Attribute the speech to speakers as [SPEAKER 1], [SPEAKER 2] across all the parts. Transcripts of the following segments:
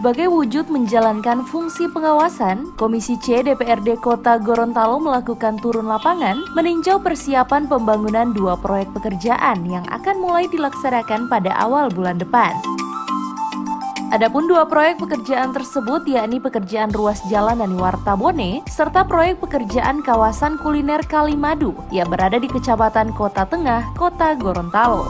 [SPEAKER 1] Sebagai wujud menjalankan fungsi pengawasan, Komisi C DPRD Kota Gorontalo melakukan turun lapangan meninjau persiapan pembangunan 2 proyek pekerjaan yang akan mulai dilaksanakan pada awal bulan depan. Adapun 2 proyek pekerjaan tersebut yakni pekerjaan ruas jalan Nani Wartabone serta proyek pekerjaan kawasan kuliner Kalimadu yang berada di Kecamatan Kota Tengah, Kota Gorontalo.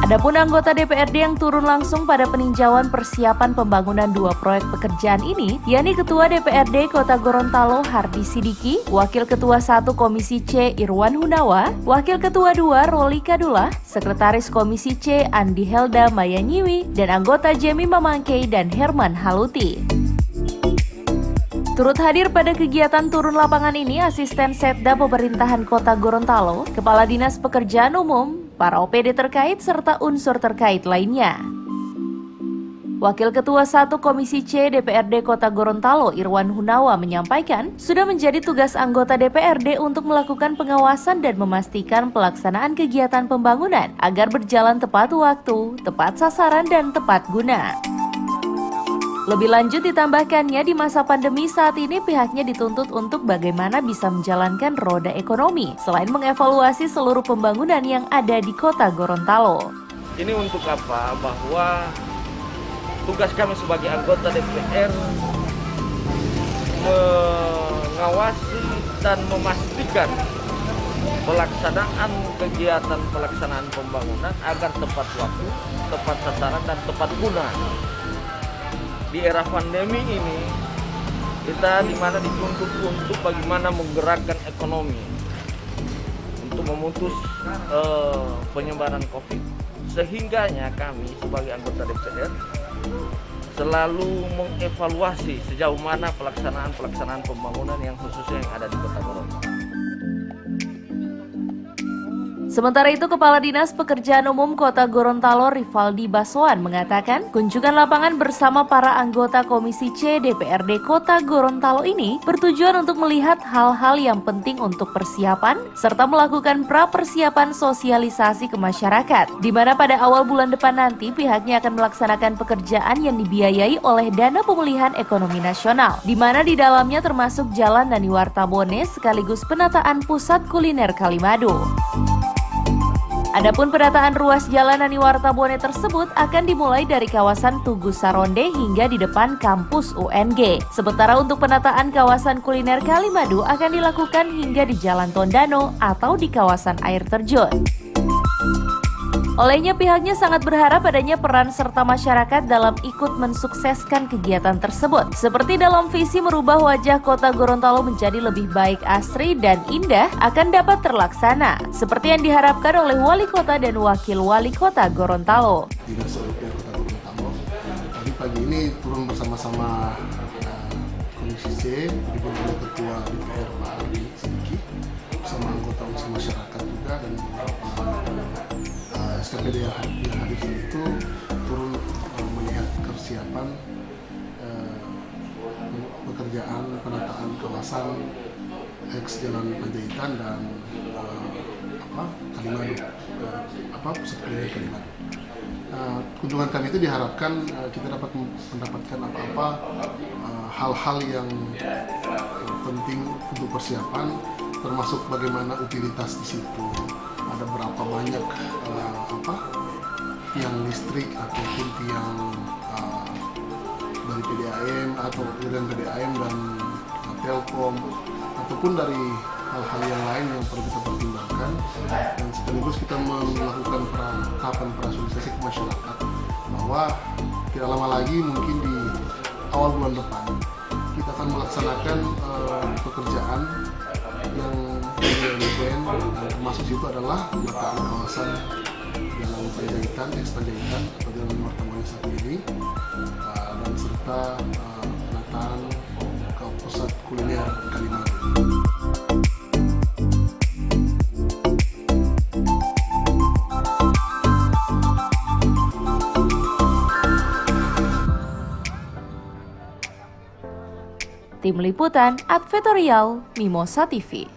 [SPEAKER 1] Adapun anggota DPRD yang turun langsung pada peninjauan persiapan pembangunan 2 proyek pekerjaan ini, yakni Ketua DPRD Kota Gorontalo Hardi Sidiki, Wakil Ketua 1 Komisi C Irwan Hunawa, Wakil Ketua 2 Roli Kadula, Sekretaris Komisi C Andi Helda Mayanyiwi, dan anggota Jemi Mamangkei dan Herman Haluti. Turut hadir pada kegiatan turun lapangan ini Asisten Setda Pemerintahan Kota Gorontalo, Kepala Dinas Pekerjaan Umum, para OPD terkait serta unsur terkait lainnya. Wakil Ketua 1 Komisi C DPRD Kota Gorontalo Irwan Hunawa menyampaikan, sudah menjadi tugas anggota DPRD untuk melakukan pengawasan dan memastikan pelaksanaan kegiatan pembangunan agar berjalan tepat waktu, tepat sasaran, dan tepat guna. Lebih lanjut ditambahkannya di masa pandemi saat ini pihaknya dituntut untuk bagaimana bisa menjalankan roda ekonomi selain mengevaluasi seluruh pembangunan yang ada di Kota Gorontalo.
[SPEAKER 2] Ini untuk apa? Bahwa tugas kami sebagai anggota DPR mengawasi dan memastikan pelaksanaan kegiatan pelaksanaan pembangunan agar tepat waktu, tepat sasaran, dan tepat guna. Di era pandemi ini kita dimana dituntut untuk bagaimana menggerakkan ekonomi untuk memutus penyebaran COVID, sehingganya kami sebagai anggota DPR selalu mengevaluasi sejauh mana pelaksanaan pembangunan yang khususnya yang ada di Kota Gorontalo.
[SPEAKER 1] Sementara itu, Kepala Dinas Pekerjaan Umum Kota Gorontalo Rivaldi Baswan mengatakan, kunjungan lapangan bersama para anggota Komisi C DPRD Kota Gorontalo ini bertujuan untuk melihat hal-hal yang penting untuk persiapan, serta melakukan pra-persiapan sosialisasi ke masyarakat, di mana pada awal bulan depan nanti pihaknya akan melaksanakan pekerjaan yang dibiayai oleh Dana Pemulihan Ekonomi Nasional, di mana di dalamnya termasuk Jalan Nani Wartabone sekaligus penataan Pusat Kuliner Kalimadu. Adapun penataan ruas jalan Nani Wartabone tersebut akan dimulai dari kawasan Tugu Saronde hingga di depan kampus UNG. Sementara untuk penataan kawasan kuliner Kalimadu akan dilakukan hingga di Jalan Tondano atau di kawasan air terjun. Olehnya pihaknya sangat berharap adanya peran serta masyarakat dalam ikut mensukseskan kegiatan tersebut. Seperti dalam visi merubah wajah Kota Gorontalo menjadi lebih baik, asri, dan indah akan dapat terlaksana. Seperti yang diharapkan oleh Wali Kota dan Wakil Wali Kota Gorontalo.
[SPEAKER 3] Dinas DPR Kota Gorontalo, tadi pagi ini turun bersama-sama Komisi C, dipimpin oleh Ketua DPR Pak Hardi Sidiki, bersama anggota unsur masyarakat juga dan SKPD yang hadir itu turun melihat kesiapan pekerjaan penataan kawasan eks Jalan Panjaitan dan Kalimadu, pusat kuliner Kalimadu. Kunjungan kami itu diharapkan kita dapat mendapatkan hal-hal yang penting untuk persiapan, termasuk bagaimana utilitas di situ. Ada berapa banyak tiang listrik ataupun tiang dari PDAM atau aliran PDAM dan Telkom ataupun dari hal-hal yang lain yang perlu kita pertimbangkan, dan sekaligus kita melakukan tahapan prasosialisasi ke masyarakat bahwa tidak lama lagi mungkin di awal bulan depan kita akan melaksanakan pekerjaan yang event, dan termasuk situ adalah penataan kawasan Jalan Panjaitan, eks Panjaitan atau Jalan Wartabone saat ini, dan serta penataan ke pusat kuliner Kalimadu.
[SPEAKER 1] Tim Liputan Advertorial Mimosa TV.